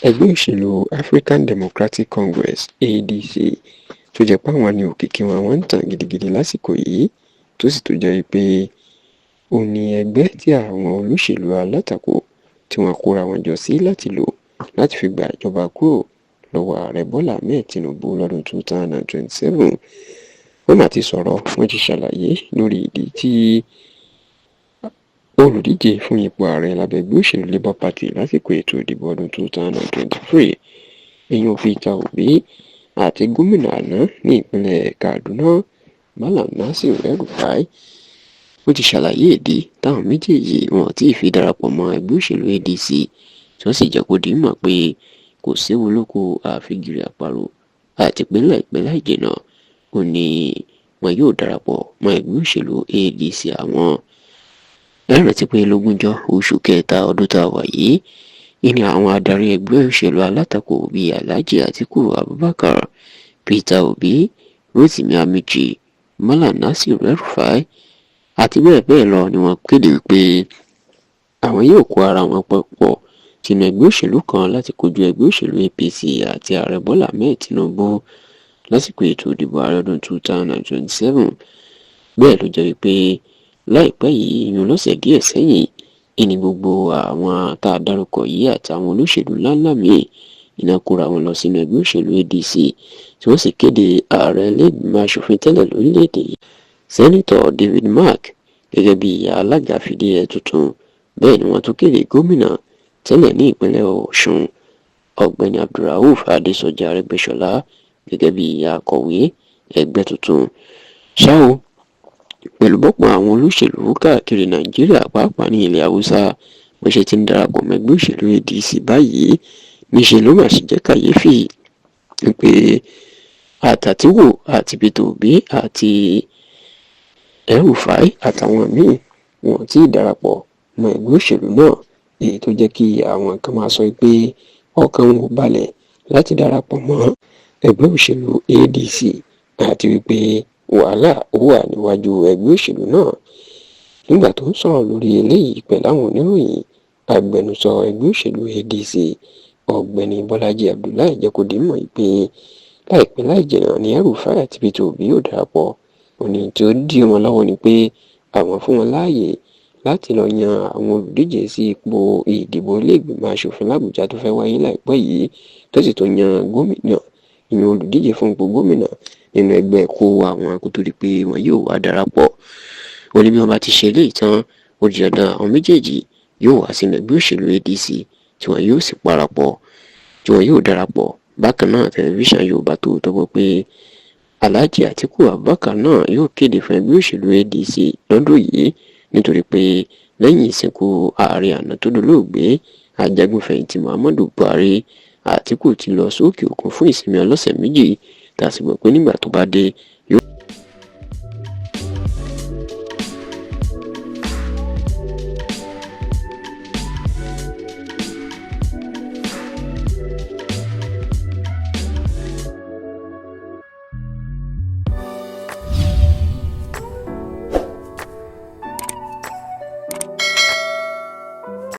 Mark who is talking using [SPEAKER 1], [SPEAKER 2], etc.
[SPEAKER 1] ẹgbẹ́ òṣèlú African Democratic Congress (ADC) tó jẹ́ pé àwọn ni òkìkí wọn ń tàn gidigidi lásìkò yìí, tó sì tó jẹ́ pé ó ní ẹgbẹ́ tí àwọn olóṣèlú alátakò tí wọ́n kóra wọn jọ sí láti lò láti fi gba ìjọba kúrò lọ́wọ́ ààrẹ Bọ́lá Ahmed Tinubu lọ́dún 2027. Wọ́n mà ti sọ̀rọ̀, wọ́n ti ṣàlàyé lórí ìdí tí olùdíje fún ipò ààrẹ lábẹ́ ẹgbẹ́ òṣèlú Labour Party lásìkò ètò ìdìbò ọdún 2023 èèyàn Peter Obi àti gómìnà àná ní ìpínlẹ̀ Kaduna Malam Nasir El-Rufai. Wọ́n ti ṣàlàyé ìdí táwọn méjèèjì wọn tí fi darapọ̀ mọ́ ẹgbẹ́ òṣèlú ADC, tí wọ́n sì jẹ́ kó di mọ̀ pé kò séwu lóko àfigiri àparò, àti pé láìpẹ́ láì jìnnà ó ní wọn yóò darapọ̀ mọ́ ẹgbẹ́ òṣèlú ADC àwọn. Ẹ rántí pé lógúnjọ́ oṣù kẹta ọdún tá a wà yìí ní àwọn adarí ẹgbẹ́ òṣèlú alátakò bíi Alhaji Atiku Abubakar, Peter Obi, Rotimi Amaechi, Malam Nasir El-Rufai àti bẹ́ẹ̀ bẹ́ẹ̀ lọ ni wọ́n kéde wípé àwọn yóò kó ara wọn pọ̀ sínú ẹgbẹ́ òṣèlú kan láti kojú ẹgbẹ́ òṣèlú APC àti ààrẹ Bọ́lá Ahmed Tinubu lásìkò ètò ìdìbò ààrẹ ọdún 2027. Bẹ́ẹ̀ ló jẹ́ wípé láìpẹ́ yìí ìyún lọ́sẹ̀ díẹ̀ sẹ́yìn ní gbogbo àwọn tá a dárúkọ yìí àtàwọn olóṣèlú ńláńlá míì iná kóra wọn lọ sínú ẹgbẹ́ òṣèlú ADC, tí wọ́n sì kéde ààrẹ ilé-ìgbìmọ̀ aṣòfin tẹ́lẹ̀ lórílẹ̀‐èdè yìí sẹ́nitọ̀ David Mark gẹ́gẹ́ bí alága fìdíhẹ tuntun. Bẹ́ẹ̀ ni wọ́n tún kéde gómìnà tẹ́lẹ̀ ní ìpínlẹ̀ Ọ̀ṣun ọ̀gbẹ́ni Abdulrauf Adésọjí Arẹ́gbẹ́ṣọlá gẹ́gẹ́ bí akọ̀wé ẹgbẹ́ tuntun. Ṣá o, pẹ̀lú bọ́pọ̀ àwọn olóṣèlú káàkiri Nàìjíríà pàápàá ní ilẹ̀ Haúsá bó ṣe ti ń darapọ̀ mọ́ ẹgbẹ́ òṣèlú ADC báyìí, níṣẹ́ ló mà sì jẹ́ kàyéfì pé àtàtìwò àti Peter Obi àti El-Rufai àtàwọn míì wọn tí ì darapọ̀ mọ́ ẹgbẹ́ òṣèlú náà, èyí tó jẹ́ kí àwọn kan máa sọ pé ọkàn wọn ò balẹ̀ láti darapọ̀ mọ́ ẹgbẹ́ òṣèlú ADC àti wípé wàhálà ó wà níwájú ẹgbẹ́ òṣèlú náà. Nígbà tó ń sọ̀rọ̀ lórí eléyìí pẹ̀lú àwọn oníròyìn, agbẹnusọ ẹgbẹ́ òṣèlú ADC ọ̀gbẹ́ni Bọ́lájí Abdullahi jẹ́ kó di mọ̀ pé láìpẹ́ láì jìnnà ní El-Rufai àti Peter Obi yóò darapọ̀. Òní tí ó dí wọn lọ́wọ́ ni pé àwọn fún wọn láàyè láti lọ yan àwọn olùdíje sí ipò ìdìbò ilé-ìgbìmọ̀ aṣòfin l'Àbújá tó fẹ́ wáyé láìpẹ́ yìí, tó sì tó yan gómìnà ìyẹn olùdíje fún ipò gómìnà nínú ẹgbẹ́ kó àwọn kó tó di pé wọn yóò wá darapọ̀. Ó ní bí wọ́n bá ti ṣe eléyìí tán, ó di dandan àwọn méjèèjì yóò wá sínú ẹgbẹ́ òṣèlú ADC tí wọn yóò sì parapọ̀, tí wọn yóò darapọ̀. Bákan náà tẹlifíṣàn Yorùbá Tòótọ́ gbọ́ pé Alhaji Atiku Abubakar náà yóò kéde fún ẹgbẹ́ òṣèlú ADC lọ́dún yìí nítorí pé lẹ́yìn ìsìnkú ààrẹ àná tó dolóògbé ajagunfẹ̀yìntì Muhammadu Buhari, Atiku ti lọ sókè òkun fún ìsinmi ọlọ́sẹ̀ méjì, tá a sì gbọ́ pé nígbà tó bá dé yóò